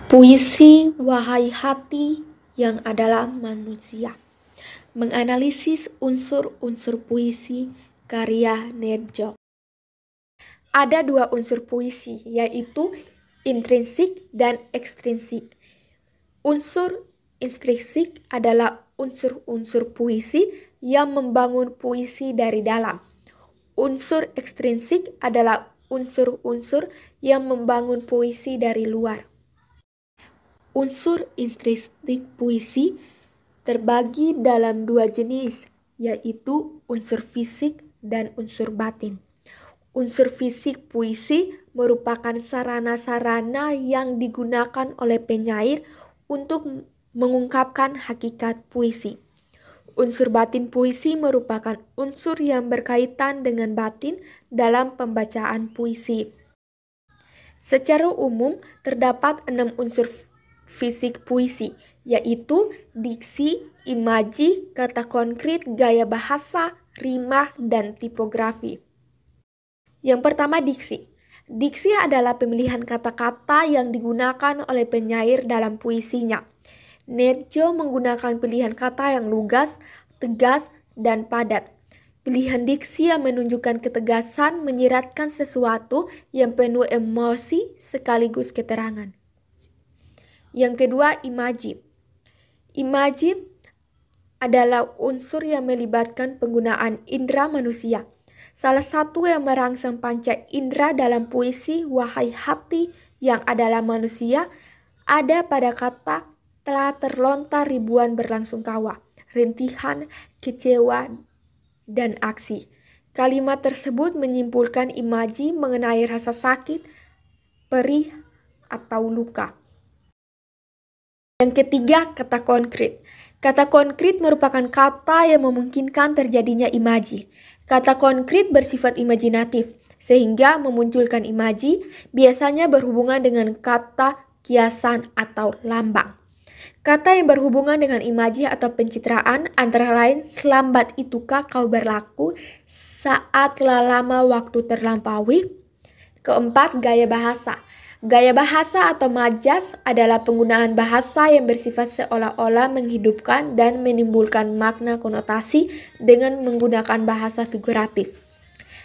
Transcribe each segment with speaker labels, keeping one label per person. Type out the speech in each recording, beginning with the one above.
Speaker 1: Puisi Wahai Hati yang adalah manusia. Menganalisis unsur-unsur puisi karya Nedjok. Ada dua unsur puisi, yaitu intrinsik dan ekstrinsik. Unsur intrinsik adalah unsur-unsur puisi yang membangun puisi dari dalam. Unsur ekstrinsik adalah unsur-unsur yang membangun puisi dari luar. Unsur intrinsik puisi terbagi dalam dua jenis, yaitu unsur fisik dan unsur batin. Unsur fisik puisi merupakan sarana-sarana yang digunakan oleh penyair untuk mengungkapkan hakikat puisi. Unsur batin puisi merupakan unsur yang berkaitan dengan batin dalam pembacaan puisi. Secara umum, terdapat 6 unsur fisik puisi, yaitu diksi, imaji, kata konkret, gaya bahasa, rima, dan tipografi. Yang pertama, diksi. Diksi adalah pemilihan kata-kata yang digunakan oleh penyair dalam puisinya. Nedjok menggunakan pilihan kata yang lugas, tegas, dan padat. Pilihan diksi yang menunjukkan ketegasan menyiratkan sesuatu yang penuh emosi sekaligus keterangan. Yang kedua, imaji. Imaji adalah unsur yang melibatkan penggunaan indera manusia. Salah satu yang merangsang panca indera dalam puisi Wahai Hati yang adalah manusia ada pada kata telah terlontar ribuan berlangsungkawa, rintihan, kecewa, dan aksi. Kalimat tersebut menyimpulkan imaji mengenai rasa sakit, perih, atau luka. Yang ketiga, kata konkret. Kata konkret merupakan kata yang memungkinkan terjadinya imaji. Kata konkret bersifat imajinatif, sehingga memunculkan imaji biasanya berhubungan dengan kata kiasan atau lambang. Kata yang berhubungan dengan imaji atau pencitraan antara lain selambat itukah kau berlaku, saat lama waktu terlampaui. Keempat, gaya bahasa. Gaya bahasa atau majas adalah penggunaan bahasa yang bersifat seolah-olah menghidupkan dan menimbulkan makna konotasi dengan menggunakan bahasa figuratif.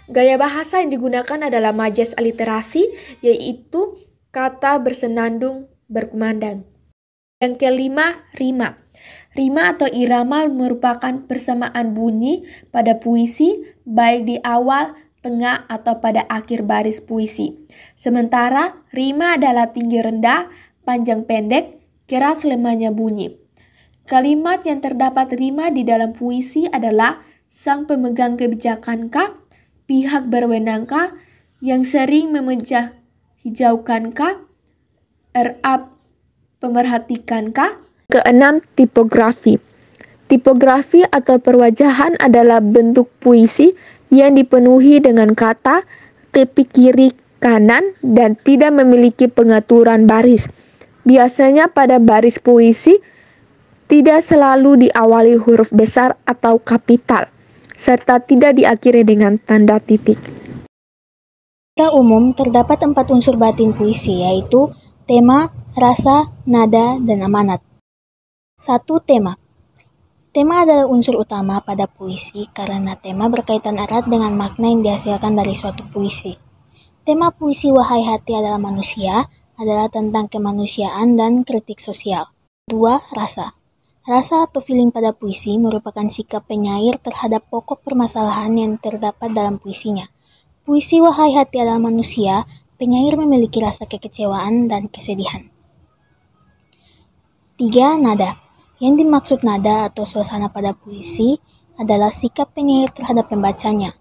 Speaker 1: Gaya bahasa yang digunakan adalah majas aliterasi, yaitu kata bersenandung berkumandang. Yang kelima, rima. Rima atau irama merupakan persamaan bunyi pada puisi, baik di awal, tengah, atau pada akhir baris puisi. Sementara rima adalah tinggi rendah, panjang pendek, keras lemahnya bunyi. Kalimat yang terdapat rima di dalam puisi adalah sang pemegang kebijakan-kah, pihak berwenang-kah, yang sering hijaukan-kah, pemerhatikan-kah. Keenam, tipografi. Tipografi atau perwajahan adalah bentuk puisi yang dipenuhi dengan kata, tepi kiri, kanan, dan tidak memiliki pengaturan baris. Biasanya pada baris puisi tidak selalu diawali huruf besar atau kapital, serta tidak diakhiri dengan tanda titik.
Speaker 2: Secara umum, terdapat 4 unsur batin puisi, yaitu tema, rasa, nada, dan amanat. 1. Tema. Tema adalah unsur utama pada puisi karena tema berkaitan erat dengan makna yang dihasilkan dari suatu puisi. Tema puisi Wahai Hati adalah manusia adalah tentang kemanusiaan dan kritik sosial. 2. Rasa. Rasa atau feeling pada puisi merupakan sikap penyair terhadap pokok permasalahan yang terdapat dalam puisinya. Puisi Wahai Hati adalah manusia, penyair memiliki rasa kekecewaan dan kesedihan. 3. Nada. Yang dimaksud nada atau suasana pada puisi adalah sikap penyair terhadap pembacanya.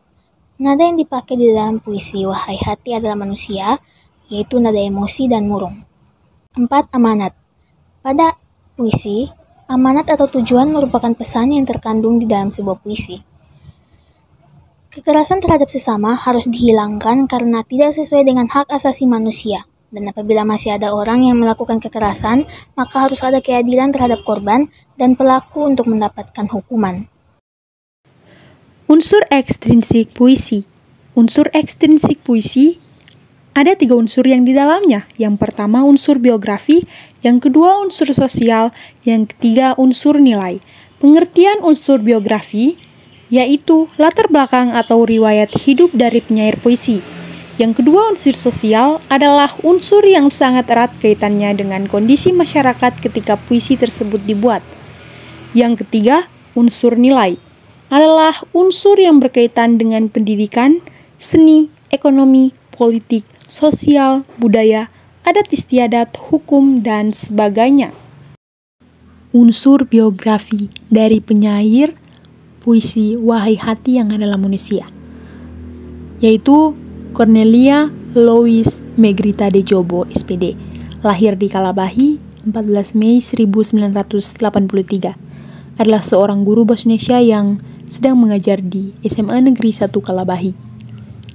Speaker 2: Nada yang dipakai di dalam puisi Wahai Hati adalah manusia, yaitu nada emosi dan murung. 4. Amanat. Pada puisi, amanat atau tujuan merupakan pesan yang terkandung di dalam sebuah puisi. Kekerasan terhadap sesama harus dihilangkan karena tidak sesuai dengan hak asasi manusia. Dan apabila masih ada orang yang melakukan kekerasan, maka harus ada keadilan terhadap korban dan pelaku untuk mendapatkan hukuman.
Speaker 3: Unsur ekstrinsik puisi. Unsur ekstrinsik puisi Ada 3 unsur yang di dalamnya. Yang pertama unsur biografi, yang kedua unsur sosial, yang ketiga unsur nilai. Pengertian unsur biografi yaitu latar belakang atau riwayat hidup dari penyair puisi. Yang kedua unsur sosial adalah unsur yang sangat erat kaitannya dengan kondisi masyarakat ketika puisi tersebut dibuat. Yang ketiga unsur nilai adalah unsur yang berkaitan dengan pendidikan, seni, ekonomi, politik, sosial, budaya, adat istiadat, hukum, dan sebagainya. Unsur biografi dari penyair puisi Wahai Hati yang Adalah Manusia, yaitu Cornelia Louise Negrita de Jobo, SPD, lahir di Kalabahi 14 Mei 1983, adalah seorang guru Bosnesia yang sedang mengajar di SMA Negeri 1 Kalabahi.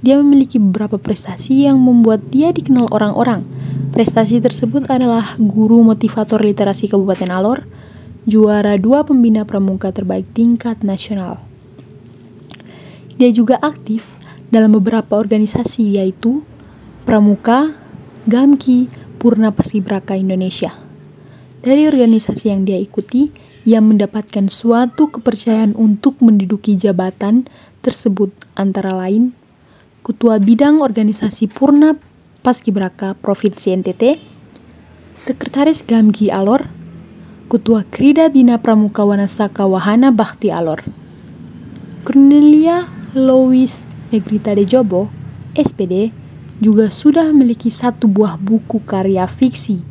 Speaker 3: Dia memiliki beberapa prestasi yang membuat dia dikenal orang-orang. Prestasi tersebut adalah guru motivator literasi Kabupaten Alor, juara 2 pembina pramuka terbaik tingkat nasional. Dia juga aktif dalam beberapa organisasi yaitu Pramuka, Gamki, Purna Paskibraka Indonesia. Dari organisasi yang dia ikuti, ia mendapatkan suatu kepercayaan untuk menduduki jabatan tersebut, antara lain Ketua Bidang Organisasi Purna Paskibraka Provinsi NTT, Sekretaris Gamki Alor, Ketua Krida Bina Pramuka Wanasaka Wahana Bakti Alor. Cornelia Louise Negrita de Jobo, SPD, juga sudah memiliki 1 buah buku karya fiksi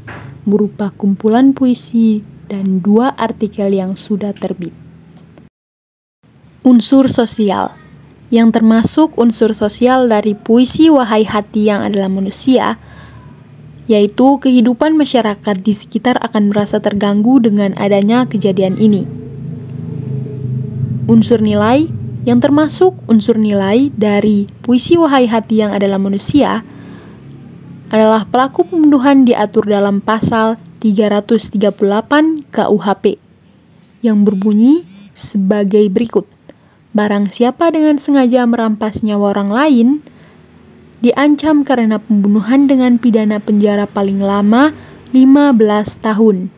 Speaker 3: berupa kumpulan puisi dan 2 artikel yang sudah terbit. Unsur sosial. Yang termasuk unsur sosial dari puisi Wahai Hati yang Adalah Manusia, yaitu kehidupan masyarakat di sekitar akan merasa terganggu dengan adanya kejadian ini. Unsur nilai. Yang termasuk unsur nilai dari puisi Wahai Hati yang Adalah Manusia adalah pelaku pembunuhan diatur dalam pasal 338 KUHP yang berbunyi sebagai berikut. Barang siapa dengan sengaja merampas nyawa orang lain diancam karena pembunuhan dengan pidana penjara paling lama 15 tahun.